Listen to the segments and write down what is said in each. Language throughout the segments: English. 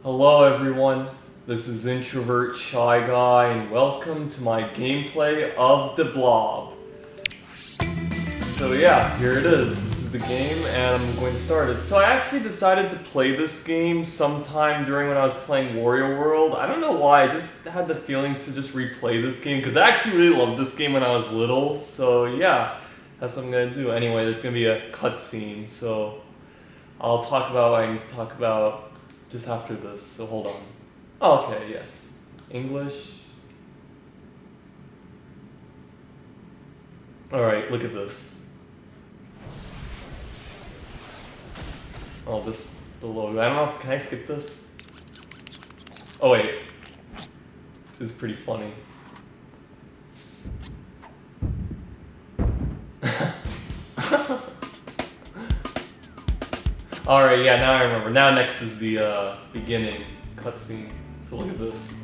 Hello everyone, this is Introvert Shy Guy and welcome to my gameplay of the Blob. So yeah, here it is. This is the game and I'm going to start it. So I actually decided to play this game sometime during when I was playing Wario World. I don't know why, I just had the feeling to just replay this game because I actually really loved this game when I was little. So yeah, that's what I'm going to do. Anyway, there's going to be a cutscene, so I'll talk about what I need to talk about just after this, so hold on. Oh, okay, yes. English. Alright, look at this. Oh, the logo. I don't know if, can I skip this? Oh wait. This is pretty funny. Alright, yeah, now I remember. Now next is the beginning cutscene. So look at this.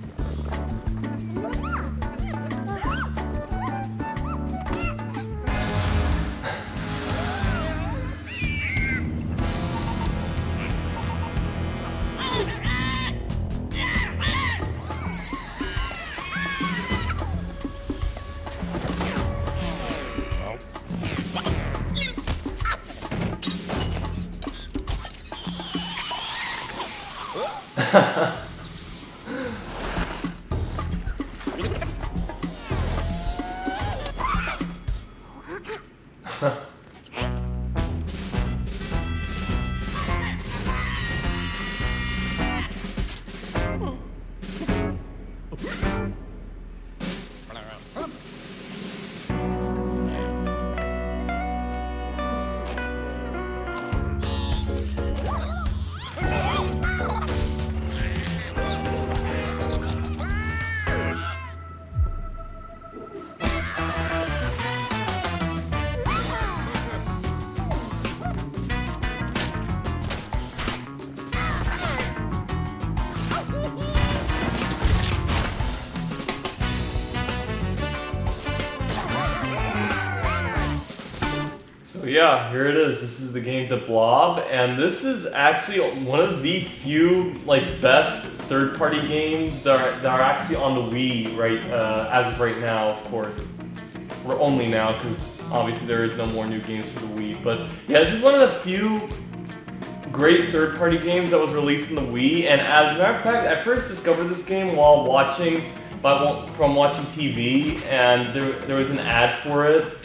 So yeah, here it is. This is the game The Blob, and this is actually one of the few best third-party games that are actually on the Wii as of right now. Of course, we're only now because obviously there is no more new games for the Wii. But yeah, this is one of the few great third-party games that was released in the Wii. And as a matter of fact, I first discovered this game while watching TV, and there was an ad for it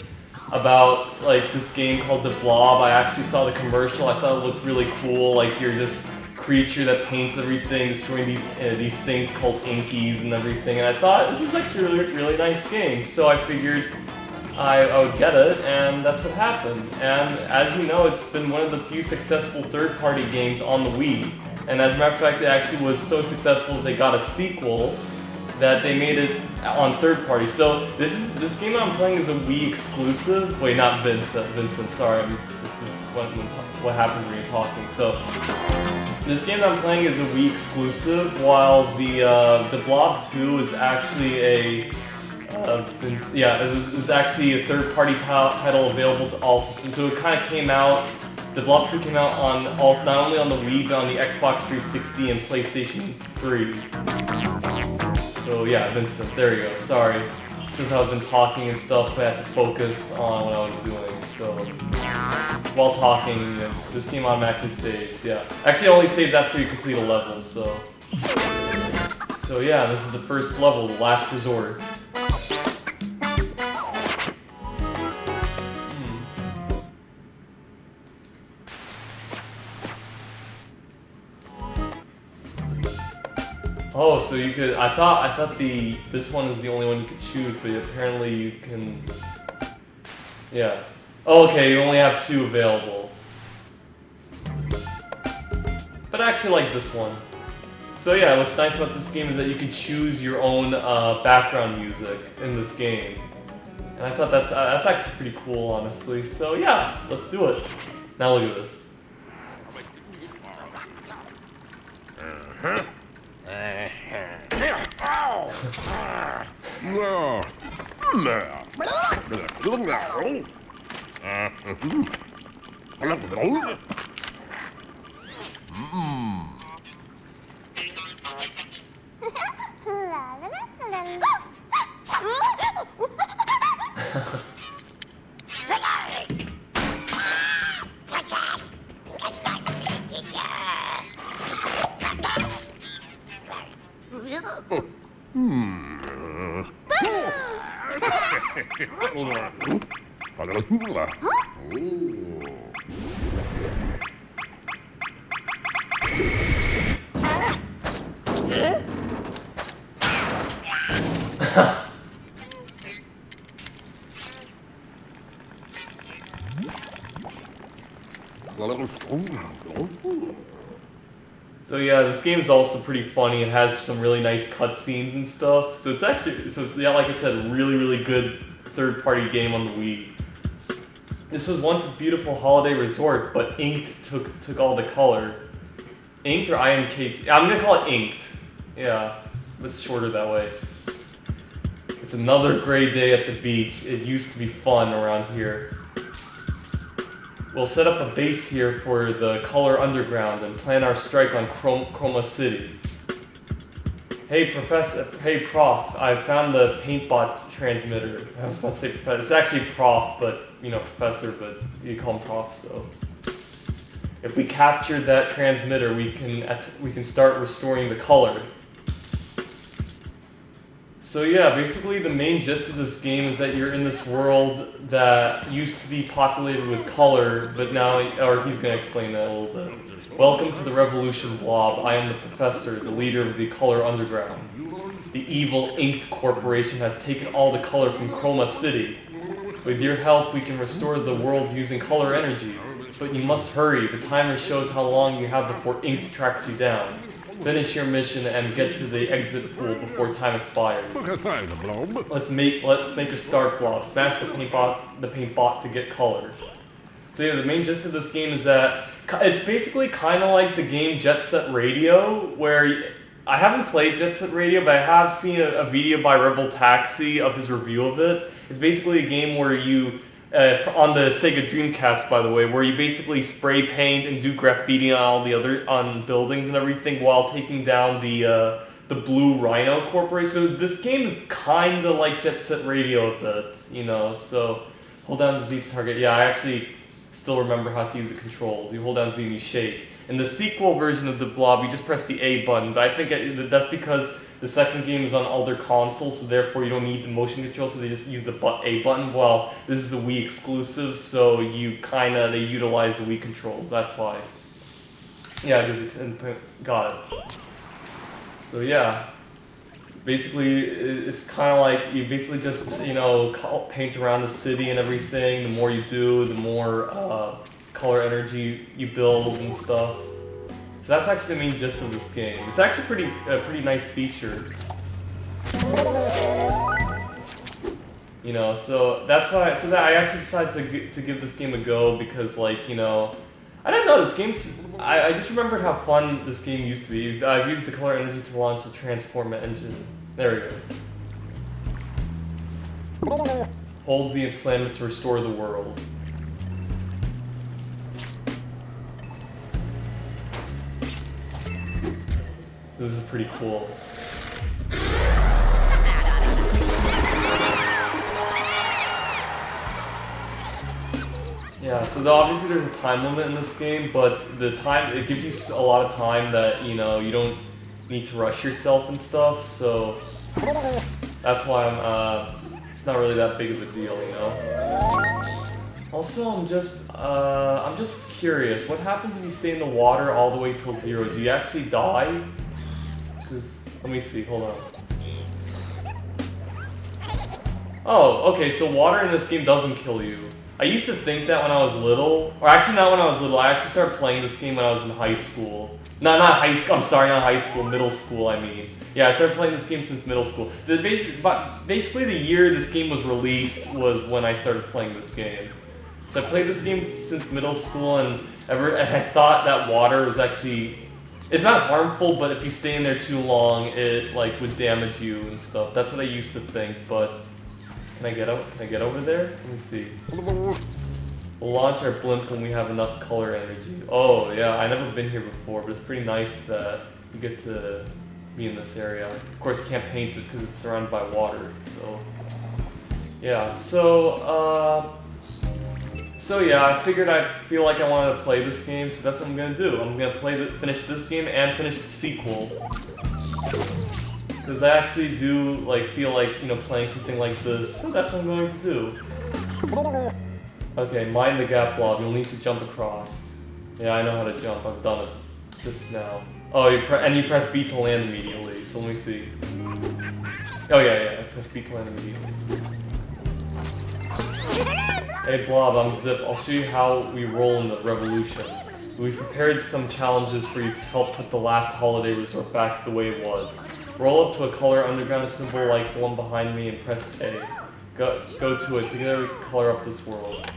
about this game called The Blob. I actually saw the commercial. I thought it looked really cool. Like you're this creature that paints everything, destroying these things called inkies and everything. And I thought this is actually a really nice game. So I figured I would get it, and that's what happened. And as you know, it's been one of the few successful third-party games on the Wii. And as a matter of fact, it actually was so successful that they got a sequel that they made it on third party. So this game I'm playing is a Wii exclusive. Wait, not Vincent, sorry. This is what happens when you're talking. So this game that I'm playing is a Wii exclusive, while the Blob 2 is actually it's actually a third party title available to all systems. So it kind of came out. The Blob 2 came out on not only on the Wii but on the Xbox 360 and PlayStation 3. So yeah, Vincent, there you go, sorry. Since I've been talking and stuff, so I had to focus on what I was doing, so... While talking, this game automatically saves, yeah. Actually, it only saves after you complete a level, so... So yeah, this is the first level, the last resort. Oh, so you could. I thought this one is the only one you could choose, but apparently you can. Yeah. Oh, okay, you only have 2 available. But I actually like this one. So yeah, what's nice about this game is that you can choose your own background music in this game, and I thought that's actually pretty cool, honestly. So yeah, let's do it. Now look at this. So yeah, this game's also pretty funny. It has some really nice cutscenes and stuff. So it's actually, yeah, like I said, really good third-party game on the Wii. This was once a beautiful holiday resort, but Inked took all the color. Inked or INKT? I'm gonna call it Inked. Yeah, it's shorter that way. It's another gray day at the beach. It used to be fun around here. We'll set up a base here for the Color Underground and plan our strike on Chroma City. Hey Prof, I found the PaintBot transmitter. I was about to say Professor. It's actually Prof, but you know, Professor, but you call him Prof, so. If we capture that transmitter, we can start restoring the color. So yeah, basically the main gist of this game is that you're in this world that used to be populated with color, but now, or he's going to explain that a little bit. Welcome to the Revolution, Blob. I am the Professor, the leader of the Color Underground. The evil Inked Corporation has taken all the color from Chroma City. With your help, we can restore the world using color energy. But you must hurry. The timer shows how long you have before Inked tracks you down. Finish your mission and get to the exit pool before time expires. Let's make a start, Blob. Smash the paint bot to get color. So yeah, the main gist of this game is that it's basically kind of like the game Jet Set Radio, where I haven't played Jet Set Radio, but I have seen a video by Rebel Taxi of his review of it. It's basically a game where you on the Sega Dreamcast, by the way, where you basically spray paint and do graffiti on all the on buildings and everything while taking down the Blue Rhino Corporation. So this game is kind of like Jet Set Radio a bit, you know. So hold down the Z to target. Yeah, I actually still remember how to use the controls. You hold down Z and you shake. In the sequel version of the Blob, you just press the A button, but I think that's because the second game is on all their consoles, so therefore you don't need the motion control, so they just use the A button. Well, this is a Wii exclusive, so they utilize the Wii controls, that's why. Yeah, it gives it input. Got it. So yeah, basically it's kind of like you basically just, you know, paint around the city and everything. The more you do, the more color energy you build and stuff. So that's actually the main gist of this game. It's actually a pretty nice feature. You know, so that's why I actually decided to give this game a go because, like, you know, I don't know, this game's, I just remembered how fun this game used to be. I've used the color energy to launch the Transform engine. There we go. Holds the enslammment to restore the world. This is pretty cool. Yeah, so obviously there's a time limit in this game, but it gives you a lot of time that, you know, you don't need to rush yourself and stuff, so that's why it's not really that big of a deal, you know? Also, I'm just curious, what happens if you stay in the water all the way till 0? Do you actually die? Because, let me see, hold on. Oh, okay, so water in this game doesn't kill you. I used to think that when I was little, or actually not when I was little, I actually started playing this game when I was in high school. Not high school, I'm sorry, not high school, middle school, I mean. Yeah, I started playing this game since middle school. Basically the year this game was released was when I started playing this game. So I played this game since middle school, and I thought that water was actually, it's not harmful, but if you stay in there too long, it like would damage you and stuff. That's what I used to think, but can I get over there? Let me see. We'll launch our blimp when we have enough color energy. Oh yeah, I've never been here before, but it's pretty nice that you get to be in this area. Of course, you can't paint it because it's surrounded by water. So yeah, so yeah, I figured I feel like I wanted to play this game, so that's what I'm gonna do. I'm gonna finish this game and finish the sequel. because I actually do like feel like, you know, playing something like this, so that's what I'm going to do. Okay, mind the gap, Blob. You'll need to jump across. Yeah, I know how to jump. I've done it just now. Oh, you press B to land immediately. So let me see. Oh yeah, I press B to land immediately. Hey Blob, I'm Zip. I'll show you how we roll in the revolution. We've prepared some challenges for you to help put the last holiday resort back the way it was. Roll up to a color underground symbol like the one behind me and press A. Go to it. Together we can color up this world.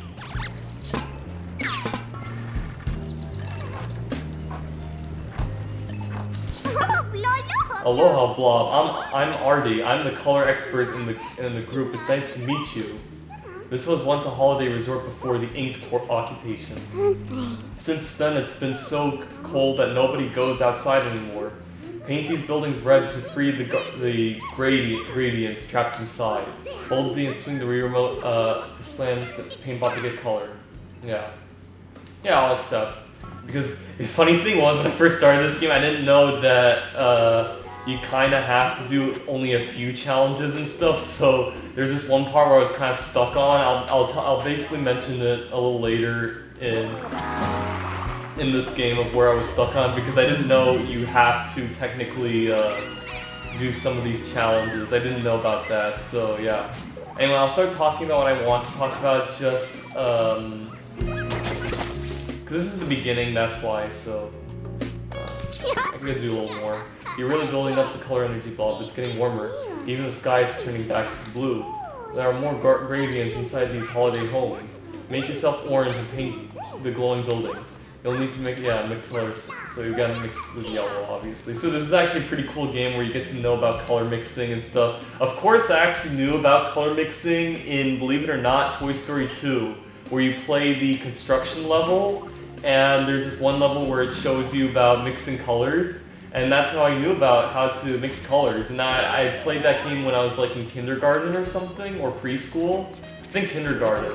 Aloha, Blob. I'm Artie. I'm the color expert in the group. It's nice to meet you. This was once a holiday resort before the inked occupation. Since then, it's been so cold that nobody goes outside anymore. Paint these buildings red to free the gradients trapped inside. Hold Z and swing the Wii remote to slam the paintbot to get color. Yeah, I'll accept. Because the funny thing was, when I first started this game, I didn't know that you kind of have to do only a few challenges and stuff. So there's this one part where I was kind of stuck on. I'll basically mention it a little later in this game of where I was stuck on, because I didn't know you have to technically do some of these challenges. I didn't know about that. So yeah. Anyway, I'll start talking about what I want to talk about. Just because this is the beginning, that's why. So I'm gonna do a little more. You're really building up the color energy, Blob. It's getting warmer. Even the sky is turning back to blue. There are more gradients inside these holiday homes. Make yourself orange and paint the glowing buildings. You'll need to mix colors. So you gotta mix with yellow, obviously. So this is actually a pretty cool game where you get to know about color mixing and stuff. Of course, I actually knew about color mixing in, believe it or not, Toy Story 2, where you play the construction level, and there's this one level where it shows you about mixing colors. And that's how I knew about how to mix colors. And I played that game when I was like in kindergarten or something, or preschool. I think kindergarten.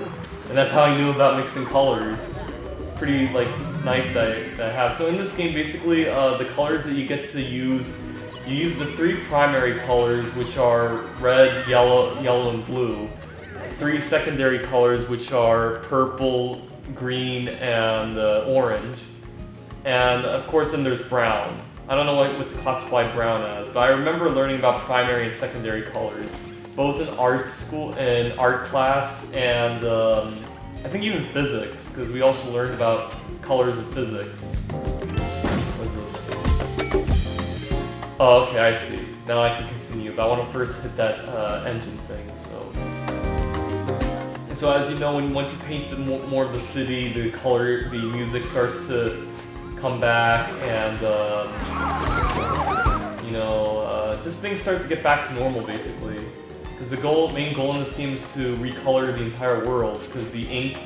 And that's how I knew about mixing colors. It's pretty, like, it's nice that I have. So in this game, basically, the colors that you get to use, you use the 3 primary colors, which are red, yellow, and blue. 3 secondary colors, which are purple, green, and orange. And of course, then there's brown. I don't know what to classify brown as, but I remember learning about primary and secondary colors, both in art school and art class, and I think even physics, because we also learned about colors in physics. What is this? Oh, okay, I see. Now I can continue, but I want to first hit that engine thing. So as you know, once you paint more of the city, the music starts to come back, and just things start to get back to normal, basically. Because the main goal in this game is to recolor the entire world. Because the inked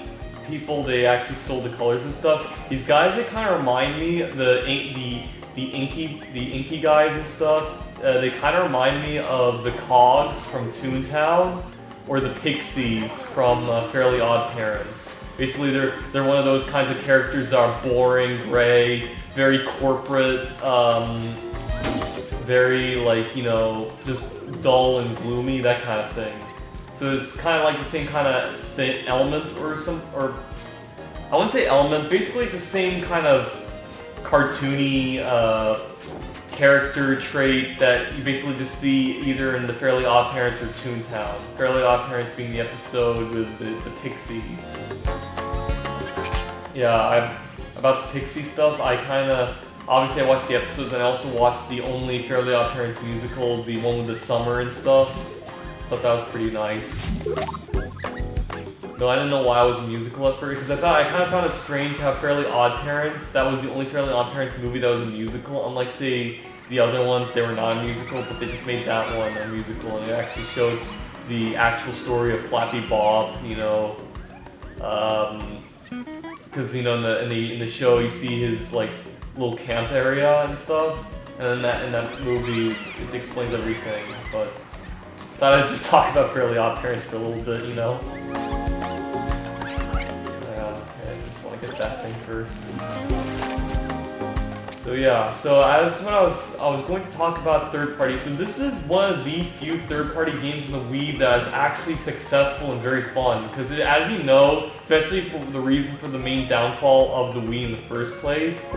people, they actually stole the colors and stuff. These guys, they kind of remind me, the inky guys and stuff. They kind of remind me of the Cogs from Toontown, or the Pixies from Fairly Odd Parents. Basically, they're one of those kinds of characters that are boring, gray, very corporate, very just dull and gloomy, that kind of thing. So it's kind of like the same kind of element, or I wouldn't say element, basically the same kind of cartoony character trait that you basically just see either in the Fairly Odd Parents or Toontown. Fairly Odd Parents being the episode with the Pixies. Yeah, about the Pixie stuff, obviously I watched the episodes, and I also watched the only Fairly Odd Parents musical, the one with the summer and stuff. Thought that was pretty nice. No, I didn't know why it was a musical at first, because I kind of found it strange how Fairly Odd Parents, that was the only Fairly Odd Parents movie that was a musical, unlike, say, the other ones, they were not a musical, but they just made that one a musical, and it actually showed the actual story of Flappy Bob, because, in the show you see his, little camp area and stuff, and then in that movie it explains everything, but thought I'd just talk about Fairly Odd Parents for a little bit, Yeah, okay, I just want to get that thing first. So yeah, so that's what I was going to talk about third party. So this is one of the few third party games in the Wii that is actually successful and very fun. Because as you know, especially for the reason for the main downfall of the Wii in the first place,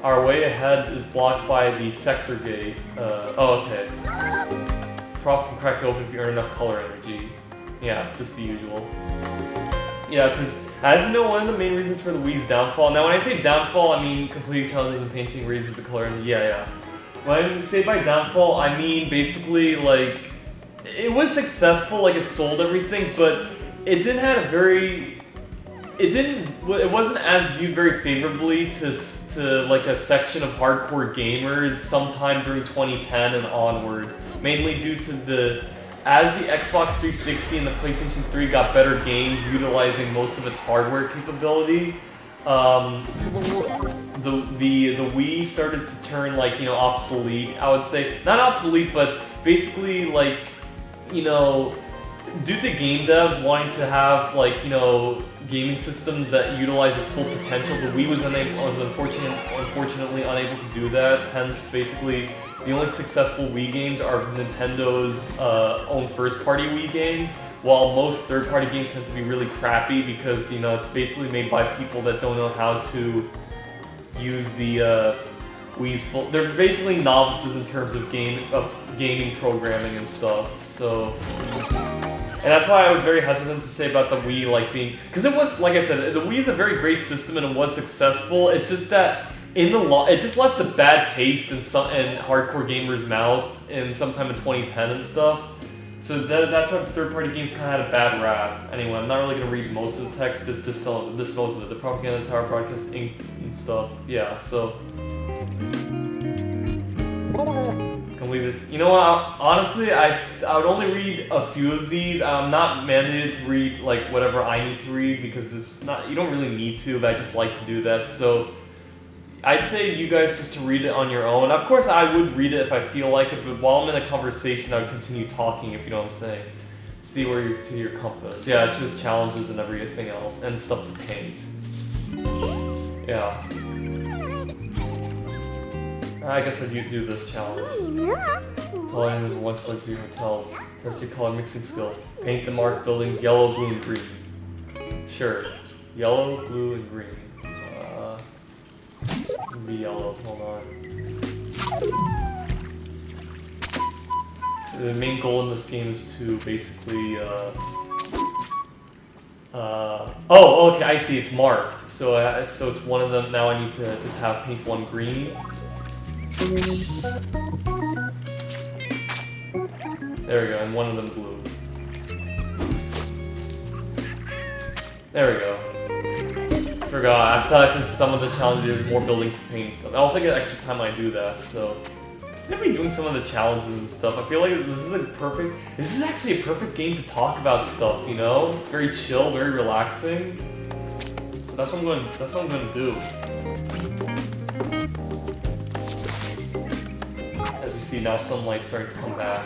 our way ahead is blocked by the sector gate. Oh, okay. Prop can crack open if you earn enough color energy. Yeah, it's just the usual. Yeah, because as you know, one of the main reasons for the Wii's downfall. Now, when I say downfall, I mean completing challenges and painting raises the color energy. Yeah. When I say by downfall, I mean basically like it was successful, like it sold everything, but it didn't have a very. It wasn't as viewed very favorably to like a section of hardcore gamers sometime during 2010 and onward, mainly due to as the Xbox 360 and the PlayStation 3 got better games utilizing most of its hardware capability, the Wii started to turn like, obsolete, I would say. Not obsolete, but basically like, due to game devs wanting to have like, gaming systems that utilize its full potential, the Wii was unfortunately unable to do that. Hence, basically, the only successful Wii games are Nintendo's own first-party Wii games, while most third-party games tend to be really crappy because, it's basically made by people that don't know how to use the Wii's full... They're basically novices in terms of gaming programming and stuff, so... And that's why I was very hesitant to say about the Wii, like, being... Because it was, like I said, the Wii is a very great system and it was successful, it's just that it just left a bad taste in hardcore gamers' mouth sometime in 2010 and stuff. So that's why third-party games kind of had a bad rap. Anyway, I'm not really going to read most of the text, just most of it. The Propaganda Tower Broadcast Inc. and stuff. Yeah, so... Can we just... You know what, honestly, I would only read a few of these. I'm not mandated to read, like, whatever I need to read, because it's not... You don't really need to, but I just like to do that, so... I'd say you guys just to read it on your own. Of course, I would read it if I feel like it, but while I'm in a conversation, I would continue talking, if you know what I'm saying. See where you're to your compass. Yeah, choose challenges and everything else, and stuff to paint. Yeah. I guess I'd do this challenge. Tell anyone once select your hotels. Test your color mixing skills. Paint the marked buildings yellow, blue, and green. Sure. Yellow, blue, and green. Be yellow, hold on. The main goal in this game is to basically, oh, okay, I see, it's marked. So it's one of them, now I need to just have paint one green. There we go, and one of them blue. There we go. Forgot, I thought because some of the challenges there's more buildings to paint and stuff. I also get extra time when I do that, so I'm gonna be doing some of the challenges and stuff. I feel like this is actually a perfect game to talk about stuff, It's very chill, very relaxing. So that's what I'm gonna do. As you see now sunlight's starting to come back.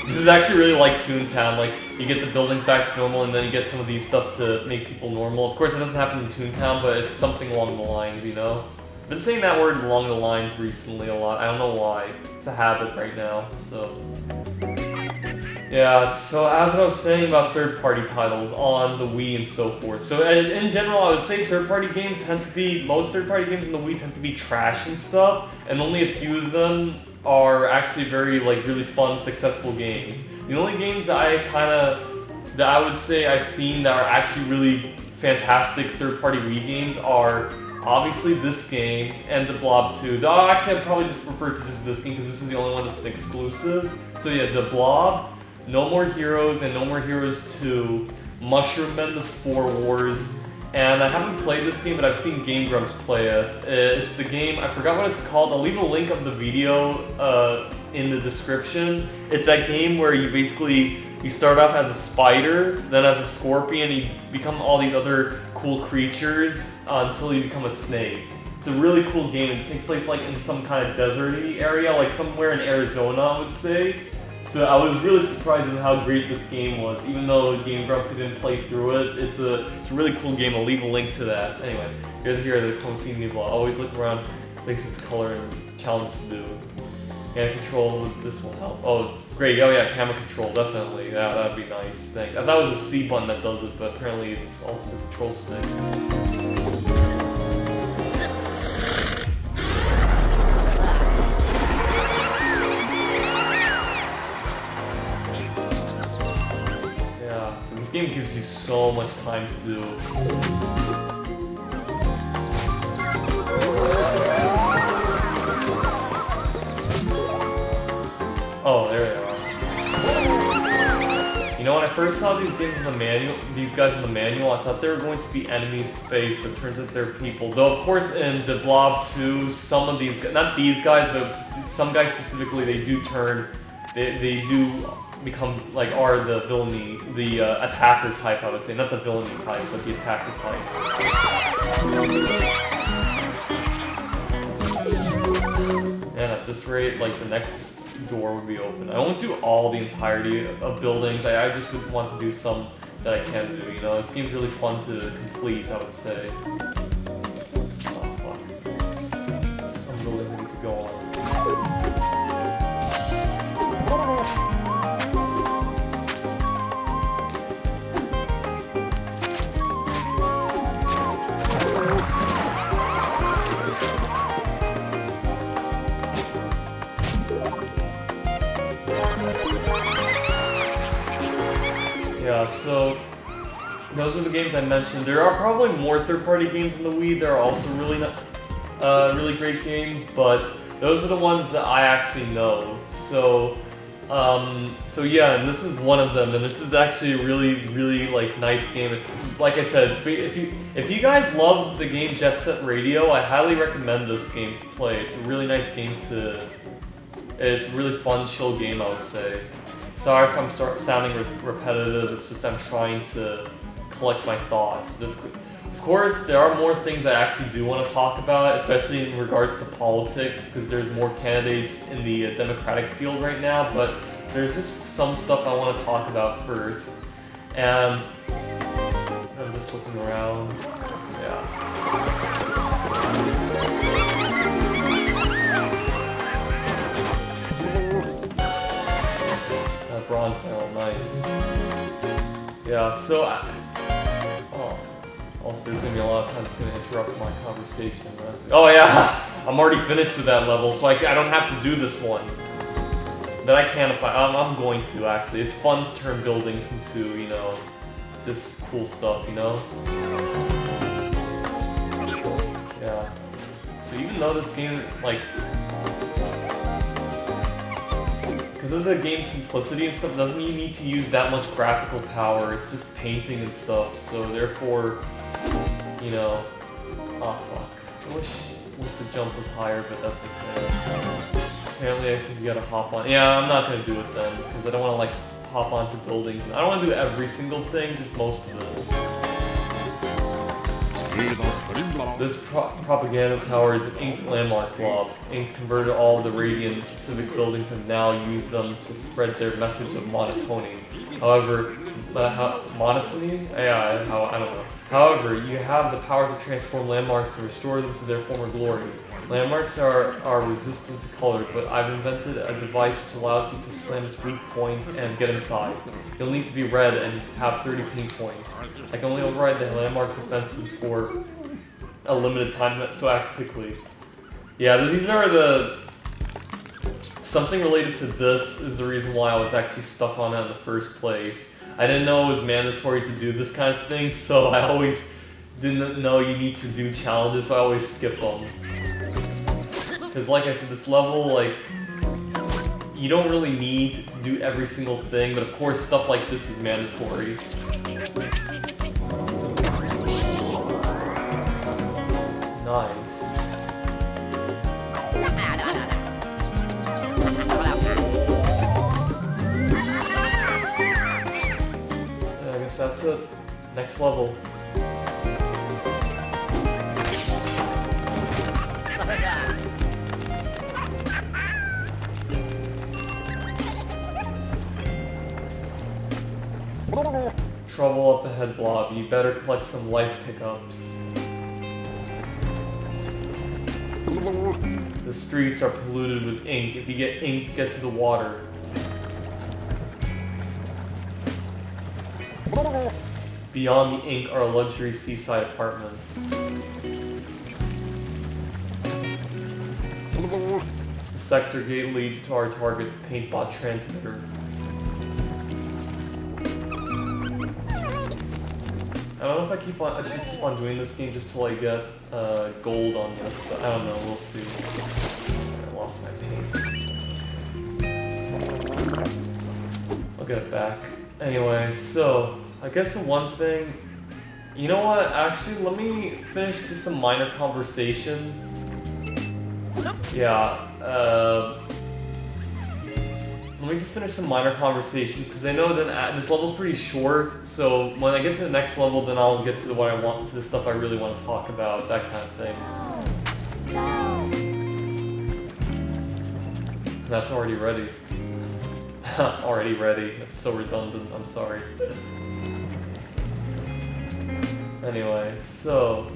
This is actually really like Toontown, like, you get the buildings back to normal and then you get some of these stuff to make people normal. Of course, it doesn't happen in Toontown, but it's something along the lines, I've been saying that word along the lines recently a lot, I don't know why. It's a habit right now, so... Yeah, so as what I was saying about third-party titles on the Wii and so forth. So in general, I would say most third-party games in the Wii tend to be trash and stuff, and only a few of them are actually really fun, successful games. The only games that I would say I've seen that are actually really fantastic third-party Wii games are obviously this game and the Blob 2. Actually, I'd probably just refer to just this game because this is the only one that's an exclusive. So yeah, the Blob, No More Heroes, and No More Heroes 2, Mushroom Men: The Spore Wars. And I haven't played this game, but I've seen Game Grumps play it. It's the game, I forgot what it's called. I'll leave a link of the video in the description. It's that game where you start off as a spider, then as a scorpion, you become all these other cool creatures until you become a snake. It's a really cool game. It takes place like in some kind of deserty area, like somewhere in Arizona, I would say. So I was really surprised at how great this game was, even though Game Grumps didn't play through it. It's a really cool game. I'll leave a link to that. Anyway, here are the Consine Niveau. Always look around places to color and challenges to do. Camera control, this will help. Oh, great. Oh yeah, camera control, definitely. Yeah, that'd be nice. Thanks. I thought it was the C button that does it, but apparently it's also the control stick. Yeah, so this game gives you so much time to do. Oh, there they are. You know, when I first saw these games in the manual, these guys in the manual, I thought they were going to be enemies to face, but it turns out they're people. Though, of course, in the Blob 2, some of these, not these guys, but some guys specifically, they do turn, they do become, like, are the villainy, the attacker type, I would say. Not the villainy type, but the attacker type. And at this rate, like, the next door would be open. I won't do all the entirety of buildings. I just would want to do some that I can do, you know? This game's really fun to complete, I would say. Oh, fuck. Some really things to go on. Yeah, so those are the games I mentioned. There are probably more third-party games in the Wii that are also really really great games, but those are the ones that I actually know. So yeah, and this is one of them, and this is actually a really like nice game. It's like I said, if you guys love the game Jet Set Radio, I highly recommend this game to play. It's a really nice game to. It's a really fun, chill game, I would say. Sorry if I'm sounding repetitive, it's just I'm trying to collect my thoughts. Of course, there are more things I actually do want to talk about, especially in regards to politics, because there's more candidates in the Democratic field right now, but there's just some stuff I want to talk about first. And I'm just looking around. Yeah. Bronze medal, nice. Yeah, so also there's gonna be a lot of times it's gonna interrupt my conversation. Oh yeah, I'm already finished with that level, so I don't have to do this one. But I can if I'm going to actually. It's fun to turn buildings into, you know, just cool stuff, you know. Yeah. So even though this game, like, because of the game's simplicity and stuff, doesn't you need to use that much graphical power. It's just painting and stuff, so therefore, you know, oh fuck. I wish the jump was higher, but that's okay. Apparently I think you gotta hop on. Yeah, I'm not gonna do it then, because I don't wanna like hop onto buildings. I don't wanna do every single thing, just most of it. This propaganda tower is an inked landmark blob. Ink converted all of the radiant civic buildings and now use them to spread their message of monotony. However, monotony? Yeah, I don't know. However, you have the power to transform landmarks and restore them to their former glory. Landmarks are resistant to color, but I've invented a device which allows you to slam its weak point and get inside. You'll need to be red and have 30 ping points. I can only override the landmark defenses for a limited time, so act quickly. Yeah, these are the... Something related to this is the reason why I was actually stuck on it in the first place. I didn't know it was mandatory to do this kind of thing, so I always didn't know you need to do challenges, so I always skip them. Because like I said, this level, like, you don't really need to do every single thing, but of course stuff like this is mandatory. Nice. Yeah, I guess that's it. Next level. Trouble up ahead, Blob. You better collect some life pickups. The streets are polluted with ink. If you get inked, get to the water. Beyond the ink are luxury seaside apartments. The sector gate leads to our target, the paintbot transmitter. I don't know if I should keep on doing this game just till I get gold on this, but I don't know, we'll see. I lost my paint. I'll get it back. Anyway, so I guess the one thing, you know what, actually let me finish just some minor conversations. Yeah, let me just finish some minor conversations because I know that this level's pretty short, so when I get to the next level then I'll get to what I want, to the stuff I really want to talk about, that kind of thing. That's already ready. Already ready. That's so redundant, I'm sorry. Anyway, so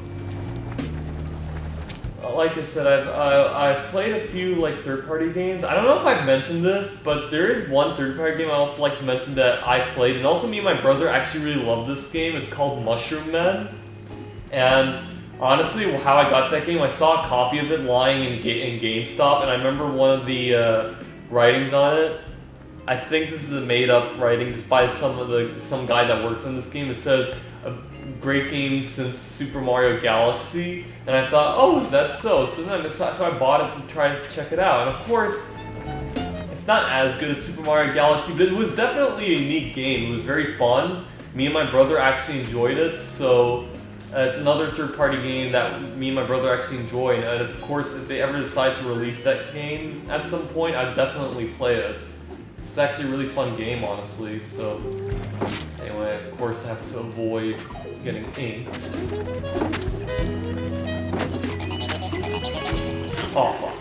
like I said, I've played a few like third-party games. I don't know if I've mentioned this, but there is one third-party game I also like to mention that I played, and also me and my brother actually really love this game. It's called Mushroom Men, and honestly, how I got that game, I saw a copy of it lying in GameStop, and I remember one of the writings on it. I think this is a made-up writing just by some guy that worked on this game. It says, "A great game since Super Mario Galaxy," and I thought, oh, is that so? So I bought it to try to check it out, and of course, it's not as good as Super Mario Galaxy, but it was definitely a unique game. It was very fun. Me and my brother actually enjoyed it, so it's another third-party game that me and my brother actually enjoy, and of course, if they ever decide to release that game at some point, I'd definitely play it. It's actually a really fun game, honestly, so anyway, of course I have to avoid getting inked. Oh, fuck.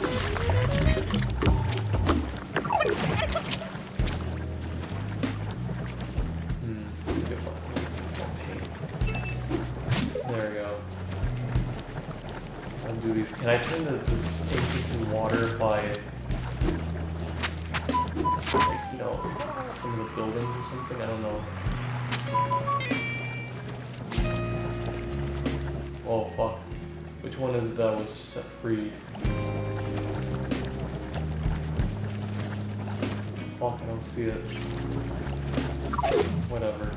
There we go. Undo these. Can I turn this ink into water by, like, you know, some of the buildings or something? I don't know. Oh, fuck. Which one is it that was set free? Fuck, I don't see it. Whatever.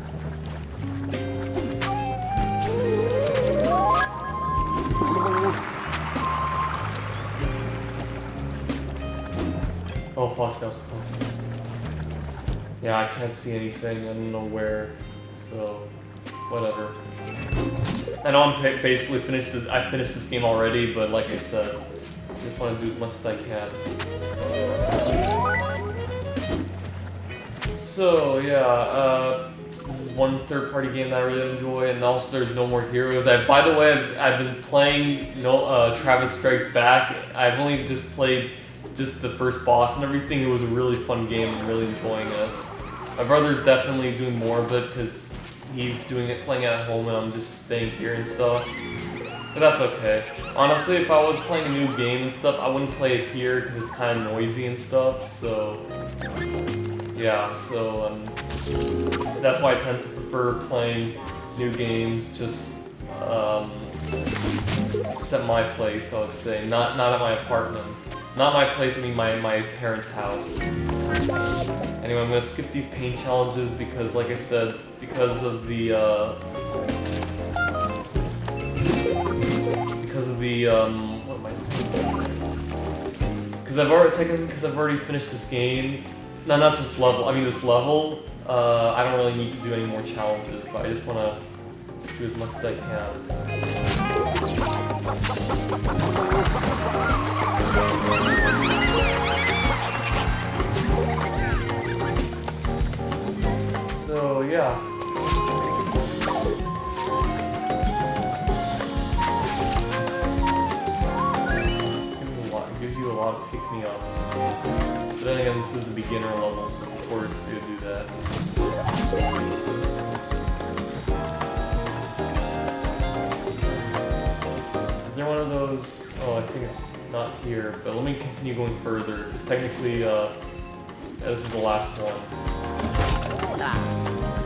Oh, fuck, that was close. Yeah, I can't see anything. I don't know where. So, whatever. I know I'm basically finished this. I finished this game already, but like I said, I just want to do as much as I can. So yeah, this is one third-party game that I really enjoy, and also there's No More Heroes. By the way, I've been playing Travis Strikes Back. I've only just played just the first boss and everything. It was a really fun game. I'm really enjoying it. My brother's definitely doing more of it because he's playing it at home, and I'm just staying here and stuff. But that's okay. Honestly, if I was playing a new game and stuff, I wouldn't play it here because it's kind of noisy and stuff. So yeah, so that's why I tend to prefer playing new games just at my place, I would say, not at my apartment. Not my place, I mean my parents' house. Anyway, I'm gonna skip these paint challenges because, like I said, because of the what am I saying? Because I've already finished this game. No, not this level. I mean this level. I don't really need to do any more challenges, but I just wanna do as much as I can. So yeah. It gives you a lot of pick-me-ups. But then again, this is the beginner level, so of course they do that. one of those. Oh, I think it's not here, but let me continue going further. It's technically, this is the last one.